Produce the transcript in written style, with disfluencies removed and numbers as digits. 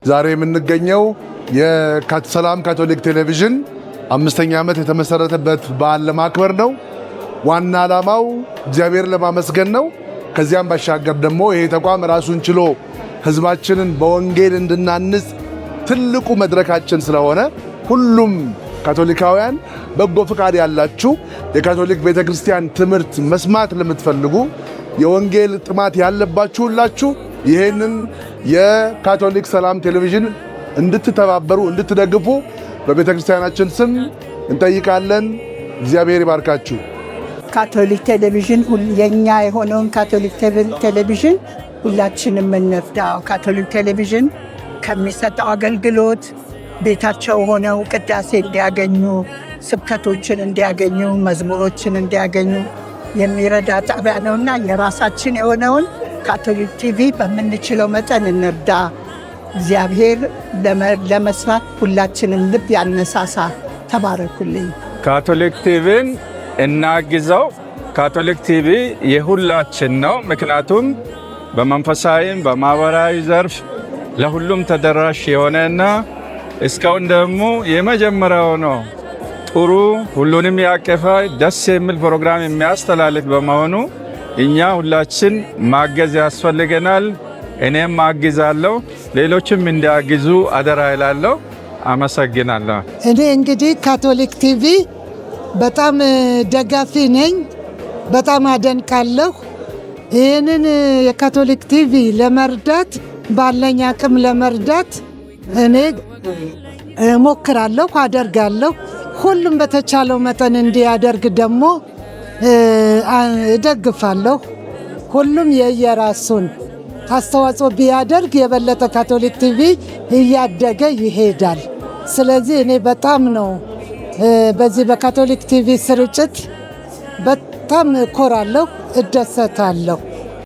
ዛሬ የምንገኘው የሰላም ካቶሊክ ቴሌቪዥን 5ኛ ዓመት የተመሰረተበት በዓል ለማክበር ነው። ዋና ዓላማው እግዚአብሔር ለማመስገን ነው። ከዚያም ባሻገር ደግሞ ይሄ ተቋም ራሱን ችሎ ህዝባችንን በወንጌል እንድናንጽ ትልቁ መድረካችን ስለሆነ ሁሉም ካቶሊካውያን በጎ ፍቃድ ያላችሁ የካቶሊክ ቤተክርስቲያን ትምህርት መስማት ለምትፈልጉ የወንጌል ጥማት ያለባችሁ ሁላችሁ ይሄንን የካቶሊክ ሰላም ቴሌቪዥን እንድትተባበሩ እንድትደግፉ በቤተክርስቲያናችን ስም እንጠይቃለን። እግዚአብሔር ይባርካችሁ። ካቶሊክ ቴሌቪዥን የኛ የሆነውን ካቶሊክ ቴሌቪዥን ሁላችንም እንርዳው። ካቶሊክ ቴሌቪዥን ከሚሰጠው አገልግሎት ቤታቸው ሆነው ቅዳሴ እንዲያገኙ፣ ስብከቶችን እንዲያገኙ፣ መዝሙሮችን እንዲያገኙ የሚረዳ ጣቢያ ነውና የራሳችን የሆነውን ካቶሊክ ቲቪ በምንችለው መጠን እንርዳ። እግዚአብሔር ለመስራት ሁላችንም ልብ ያነሳሳ። ተባረኩልኝ። ካቶሊክ ቲቪን እናግዘው። ካቶሊክ ቲቪ የሁላችን ነው። ምክንያቱም በመንፈሳዊም በማህበራዊ ዘርፍ ለሁሉም ተደራሽ የሆነና እስካሁን ደግሞ የመጀመሪያው ነው። ጥሩ ሁሉንም ያቀፈ ደስ የሚል ፕሮግራም የሚያስተላልፍ በመሆኑ እኛ ሁላችን ማገዝ ያስፈልገናል። እኔም ማግዛለሁ፣ ሌሎችም እንዲያግዙ አደራ ይላለሁ። አመሰግናለሁ። እኔ እንግዲህ ካቶሊክ ቲቪ በጣም ደጋፊ ነኝ። በጣም አደንቃለሁ። ይህንን የካቶሊክ ቲቪ ለመርዳት ባለኝ አቅም ለመርዳት እኔ ሞክራለሁ፣ አደርጋለሁ። ሁሉም በተቻለው መጠን እንዲያደርግ ደግሞ እደግፋለሁ። ሁሉም የየራሱን አስተዋጽኦ ቢያደርግ የበለጠ ካቶሊክ ቲቪ እያደገ ይሄዳል። ስለዚህ እኔ በጣም ነው በዚህ በካቶሊክ ቲቪ ስርጭት በጣም እኮራለሁ፣ እደሰታለሁ።